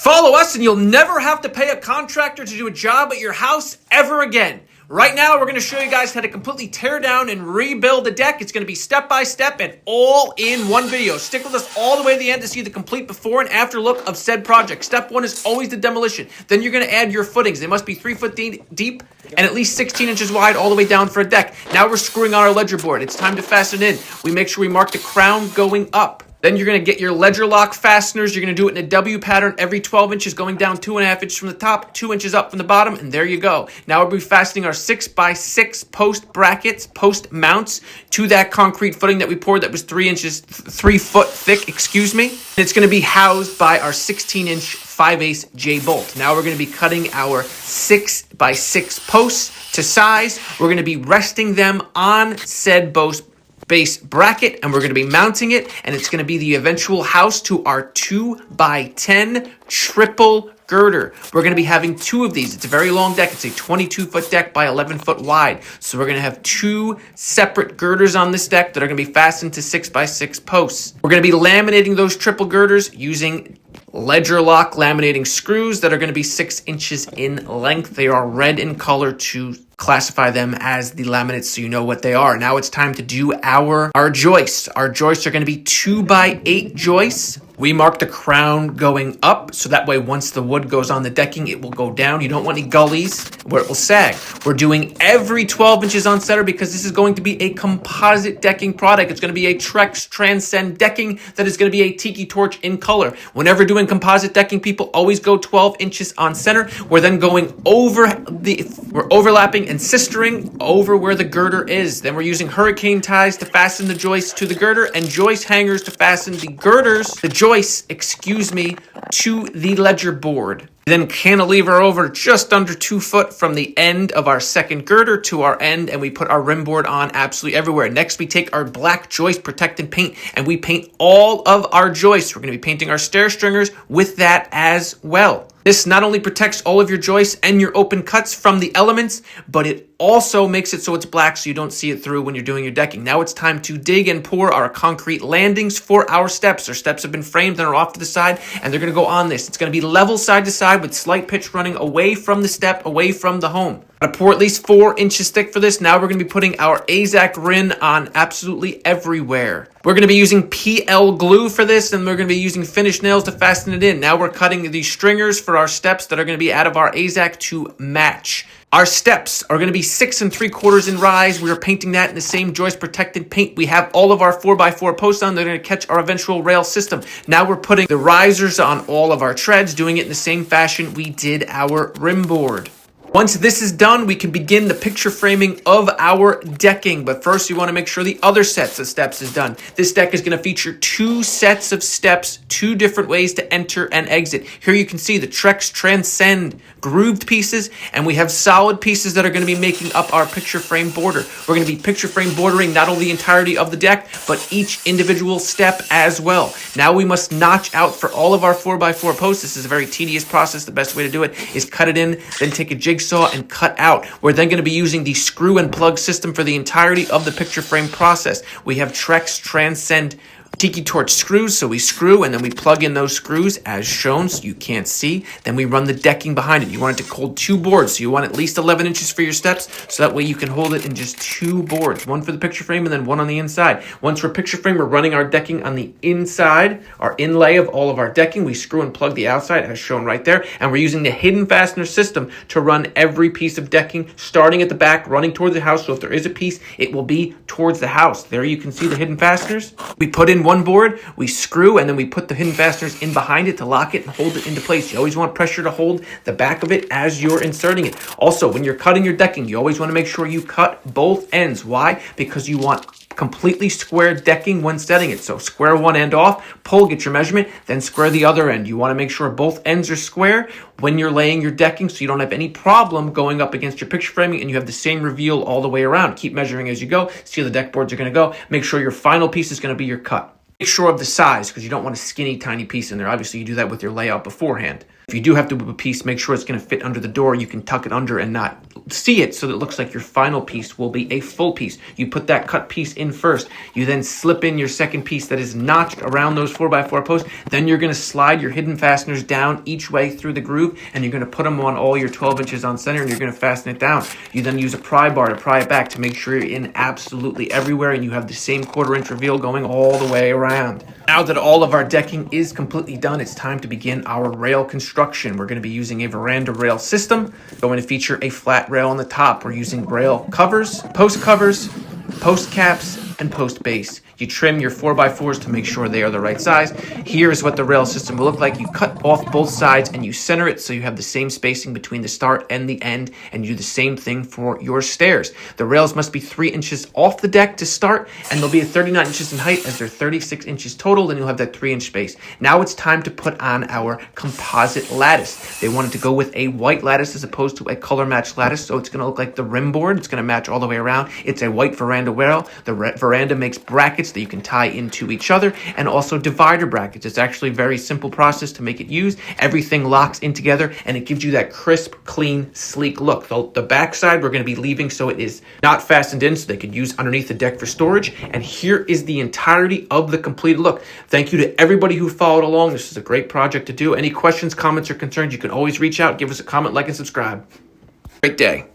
Follow us and you'll never have to pay a contractor to do a job at your house ever again. Right now, we're going to show you guys how to completely tear down and rebuild a deck. It's going to be step by step and all in one video. Stick with us all the way to the end to see the complete before and after look of said project. Step one is always the demolition. Then you're going to add your footings. They must be 3 foot deep and at least 16 inches wide all the way down for a deck. Now we're screwing on our ledger board. It's time to fasten in. We make sure we mark the crown going up. Then you're going to get your ledger lock fasteners. You're going to do it in a W pattern every 12 inches, going down 2.5 inches from the top, 2 inches up from the bottom, and there you go. Now we'll be fastening our 6x6 post brackets, post mounts to that concrete footing that we poured that was 3 foot thick, And it's going to be housed by our 16-inch 5/8 J bolt. Now we're going to be cutting our 6x6 posts to size. We're going to be resting them on said base bracket, and we're going to be mounting it, and it's going to be the eventual house to our 2x10 triple girder. We're going to be having 2 of these. It's a very long deck. It's a 22-foot deck by 11 foot wide. So we're going to have 2 separate girders on this deck that are going to be fastened to 6x6 posts. We're going to be laminating those triple girders using ledger lock laminating screws that are going to be 6 inches in length. They are red in color to classify them as the laminates so you know what they are. Now it's time to do our joists. Our joists are going to be 2x8 joists. We mark the crown going up, so that way once the wood goes on the decking, it will go down. You don't want any gullies where it will sag. We're doing every 12 inches on center because this is going to be a composite decking product. It's going to be a Trex Transcend decking that is going to be a tiki torch in color. Whenever doing composite decking, people always go 12 inches on center. We're then going we're overlapping and sistering over where the girder is. Then we're using hurricane ties to fasten the joists to the girder and joist hangers to fasten the joists, to the ledger board. Then cantilever over just under 2 foot from the end of our second girder to our end, and we put our rim board on absolutely everywhere. Next, we take our black joist protectant paint and we paint all of our joists. We're going to be painting our stair stringers with that as well. This not only protects all of your joists and your open cuts from the elements, but it also makes it so it's black so you don't see it through when you're doing your decking. Now it's time to dig and pour our concrete landings for our steps. Our steps have been framed and are off to the side, and they're going to go on this. It's going to be level side to side with slight pitch running away from the step, away from the home. I'm going to pour at least 4 inches thick for this. Now we're going to be putting our AZAC rin on absolutely everywhere. We're going to be using PL glue for this, and we're going to be using finish nails to fasten it in. Now we're cutting these stringers for our steps that are going to be out of our AZAC to match. Our steps are going to be 6 3/4 in rise. We are painting that in the same joist protected paint. We have all of our 4x4 posts on. They're going to catch our eventual rail system. Now we're putting the risers on all of our treads, doing it in the same fashion we did our rim board. Once this is done, we can begin the picture framing of our decking. But first, we want to make sure the other sets of steps is done. This deck is going to feature 2 sets of steps, 2 different ways to enter and exit. Here you can see the Trex Transcend grooved pieces, and we have solid pieces that are going to be making up our picture frame border. We're going to be picture frame bordering not only the entirety of the deck, but each individual step as well. Now we must notch out for all of our 4x4 posts. This is a very tedious process. The best way to do it is cut it in, then take a jigsaw and cut out. We're then going to be using the screw and plug system for the entirety of the picture frame process. We have Trex Transcend tiki torch screws, so we screw and then we plug in those screws as shown so you can't see. Then we run the decking behind it. You want it to hold 2 boards, so you want at least 11 inches for your steps, so that way you can hold it in just 2 boards, one for the picture frame and then one on the inside. Once we're picture frame, we're running our decking on the inside, our inlay of all of our decking. We screw and plug the outside as shown right there, and we're using the hidden fastener system to run every piece of decking, starting at the back, running towards the house, so if there is a piece, it will be towards the house. There you can see the hidden fasteners. We put in one board, we screw, and then we put the hidden fasteners in behind it to lock it and hold it into place. You always want pressure to hold the back of it as you're inserting it. Also, when you're cutting your decking, you always want to make sure you cut both ends. Why? Because you want completely square decking when setting it. So square one end off, pull, get your measurement, then square the other end. You want to make sure both ends are square when you're laying your decking so you don't have any problem going up against your picture framing and you have the same reveal all the way around. Keep measuring as you go. See how the deck boards are going to go. Make sure your final piece is going to be your cut. Make sure of the size, because you don't want a skinny tiny piece in there. Obviously you do that with your layout beforehand. If you do have to move a piece, make sure it's going to fit under the door. You can tuck it under and not see it, so that it looks like your final piece will be a full piece. You put that cut piece in first. You then slip in your second piece that is notched around those 4x4 posts. Then you're going to slide your hidden fasteners down each way through the groove, and you're going to put them on all your 12 inches on center, and you're going to fasten it down. You then use a pry bar to pry it back to make sure you're in absolutely everywhere, and you have the same 1/4 inch reveal going all the way around. Now that all of our decking is completely done, it's time to begin our rail construction. We're going to be using a veranda rail system. Going to feature a flat rail on the top. We're using rail covers, post caps, and post base. You trim your 4x4s to make sure they are the right size. Here is what the rail system will look like. You cut off both sides and you center it so you have the same spacing between the start and the end, and you do the same thing for your stairs. The rails must be 3 inches off the deck to start, and they'll be at 39 inches in height as they're 36 inches total. Then you'll have that 3-inch space. Now it's time to put on our composite lattice. They wanted to go with a white lattice as opposed to a color match lattice, so it's going to look like the rim board. It's going to match all the way around. It's a white veranda rail. The veranda makes brackets that you can tie into each other, and also divider brackets. It's actually a very simple process to make it used. Everything locks in together, and it gives you that crisp, clean, sleek look. The backside we're going to be leaving so it is not fastened in, so they could use underneath the deck for storage. And here is the entirety of the completed look. Thank you to everybody who followed along. This is a great project to do. Any questions, comments, or concerns, you can always reach out, give us a comment, like, and subscribe. Great day.